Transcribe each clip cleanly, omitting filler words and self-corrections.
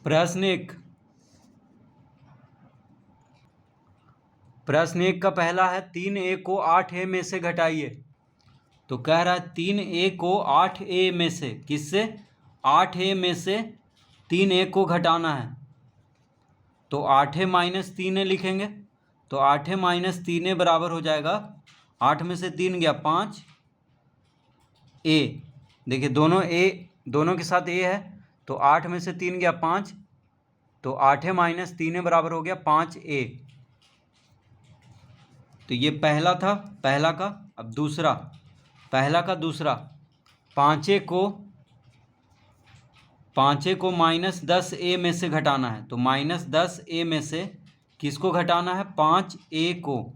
प्रश्न एक का पहला है 3a को 8a में से घटाइए। तो कह रहा है 3a को 8a में से, किससे? 8a में से 3a को घटाना है। तो 8a माइनस 3a लिखेंगे। तो 8a माइनस 3a बराबर हो जाएगा, 8 में से 3 गया 5 a। देखिए दोनों के साथ a है, तो 8 में से 3 गया 5, तो 8a माइनस 3a बराबर हो गया 5a। तो ये पहला था, पहला का। अब दूसरा, पहला का दूसरा, 5a को माइनस 10a में से घटाना है। तो माइनस 10a में से किसको घटाना है? 5a को।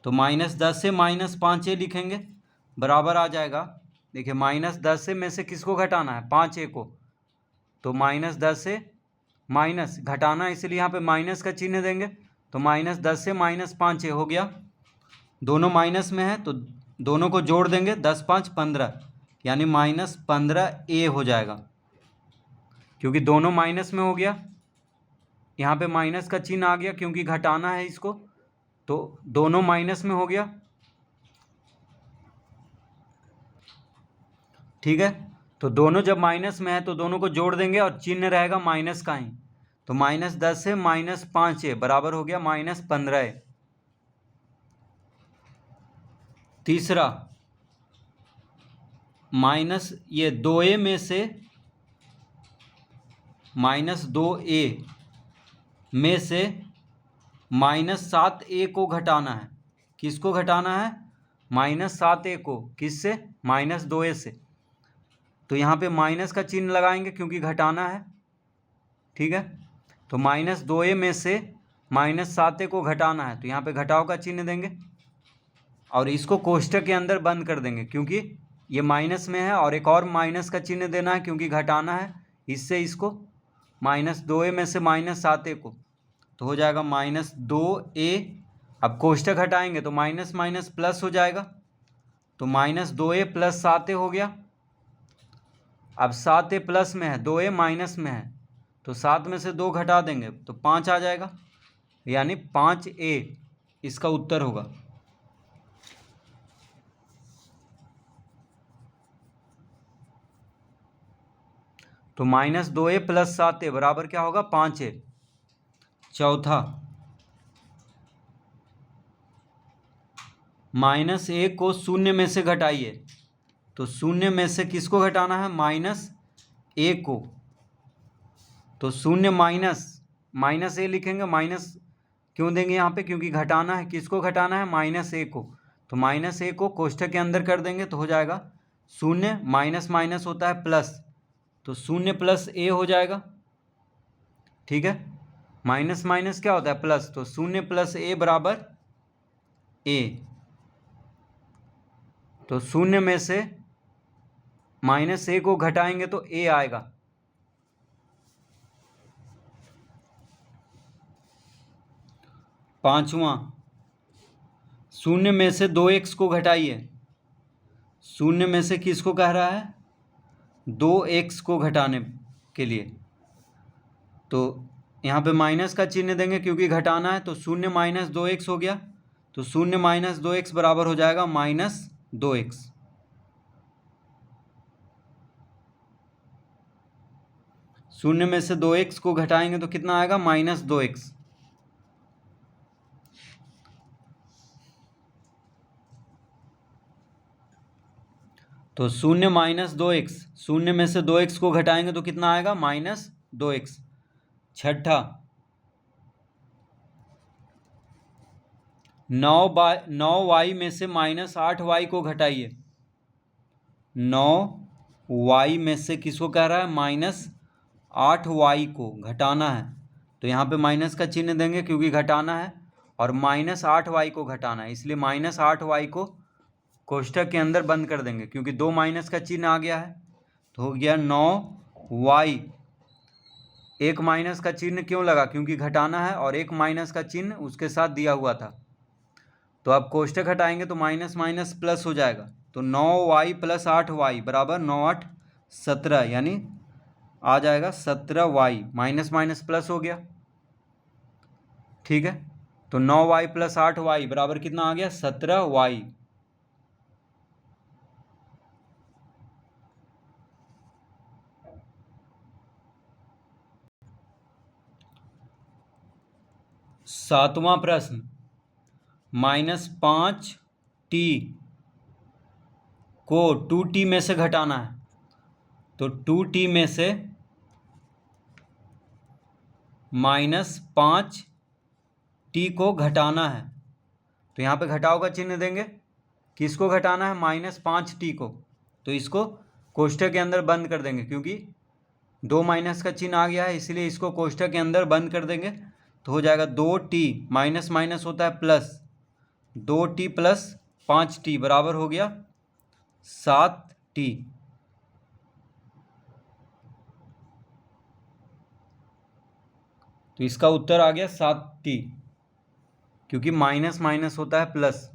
तो माइनस 10 से माइनस 5a लिखेंगे, बराबर आ जाएगा। देखिए माइनस 10 से में से किसको घटाना है? 5a को। तो माइनस 10 से माइनस घटाना, इसलिए यहाँ पे माइनस का चिन्ह देंगे। तो माइनस 10 से माइनस 5a हो गया। दोनों माइनस में है तो दोनों को जोड़ देंगे, 10 5 15, यानी माइनस 15a हो जाएगा। क्योंकि दोनों माइनस में हो गया, यहाँ पे माइनस का चिन्ह आ गया क्योंकि घटाना है इसको, तो दोनों माइनस में हो गया। ठीक है, तो दोनों जब माइनस में है तो दोनों को जोड़ देंगे और चिन्ह रहेगा माइनस का ही। तो माइनस 10 से माइनस 5a बराबर हो गया माइनस 15a। तीसरा, माइनस ये 2a में से माइनस 2a में से माइनस 7a को घटाना है। किसको घटाना है? माइनस 7a को। किससे? माइनस 2a से। तो यहाँ पे माइनस का चिन्ह लगाएंगे क्योंकि घटाना है। ठीक है, तो माइनस 2a में से माइनस 7a को घटाना है, तो यहाँ पे घटाव का चिन्ह देंगे और इसको कोष्टक के अंदर बंद कर देंगे क्योंकि ये माइनस में है, और एक और माइनस का चिन्ह देना है क्योंकि घटाना है। इससे इसको माइनस 2a में से माइनस 7a को, तो हो जाएगा माइनस 2a। अब कोष्टक हटाएंगे तो माइनस माइनस प्लस हो जाएगा, तो माइनस 2a प्लस 7a हो गया। अब 7a प्लस में है, 2a माइनस में है, तो 7 में से 2 घटा देंगे तो 5 आ जाएगा, यानी 5a इसका उत्तर होगा। तो माइनस 2a प्लस 7a बराबर क्या होगा? 5a। चौथा, माइनस a को शून्य में से घटाइए। तो शून्य में से किसको घटाना है? माइनस a को। तो शून्य माइनस a लिखेंगे। माइनस क्यों देंगे यहाँ पे? क्योंकि घटाना है। किसको घटाना है? माइनस a को। तो माइनस a को कोष्टक के अंदर कर देंगे तो हो जाएगा शून्य, माइनस माइनस होता है प्लस, तो शून्य प्लस a हो जाएगा। ठीक है, माइनस माइनस क्या होता है? प्लस, तो शून्य प्लस a बराबर a। तो शून्य में से माइनस a को घटाएंगे तो a आएगा। पांचवा, शून्य में से 2x को घटाइए। शून्य में से किसको कह रहा है? 2x को घटाने के लिए। तो यहाँ पे माइनस का चिन्ह देंगे क्योंकि घटाना है, तो शून्य माइनस 2x हो गया। तो शून्य माइनस 2x बराबर हो जाएगा माइनस 2x। शून्य में से 2x को घटाएंगे तो कितना आएगा? Minus 2x। तो शून्य माइनस 2x, शून्य में से 2x को घटाएंगे तो कितना आएगा? Minus 2x। छठा, 9y में से माइनस 8y को घटाइए। 9y में से किसको कह रहा है? माइनस 8y को घटाना है। तो यहाँ पे माइनस का चिन्ह देंगे क्योंकि घटाना है, और माइनस 8y को घटाना है, इसलिए माइनस 8y को कोष्टक के अंदर बंद कर देंगे क्योंकि 2 माइनस का चिन्ह आ गया है। तो हो गया 9y। एक माइनस का चिन्ह क्यों लगा? क्योंकि घटाना है और एक माइनस का चिन्ह उसके साथ दिया हुआ था। तो अब कोष्टक हटाएंगे तो माइनस माइनस प्लस हो जाएगा। तो 9y प्लस 8y बराबर 9 8 17, यानी आ जाएगा 17y, माइनस माइनस प्लस हो गया, ठीक है। तो 9y प्लस 8y बराबर कितना आ गया? 17y। सातवां प्रश्न, -5t को 2t में से घटाना है। तो 2t में से -5t को घटाना है, तो यहाँ पे घटाव का चिन्ह देंगे। किसको घटाना है? -5t को। तो इसको कोष्ठक के अंदर बंद कर देंगे, क्योंकि 2 माइनस का चिन्ह आ गया है, इसलिए इसको कोष्ठक के अंदर बंद कर देंगे। तो हो जाएगा 2t, माइनस माइनस होता है प्लस, 2t प्लस 5t बराबर हो गया 7t। तो इसका उत्तर आ गया 7t, क्योंकि माइनस माइनस होता है प्लस।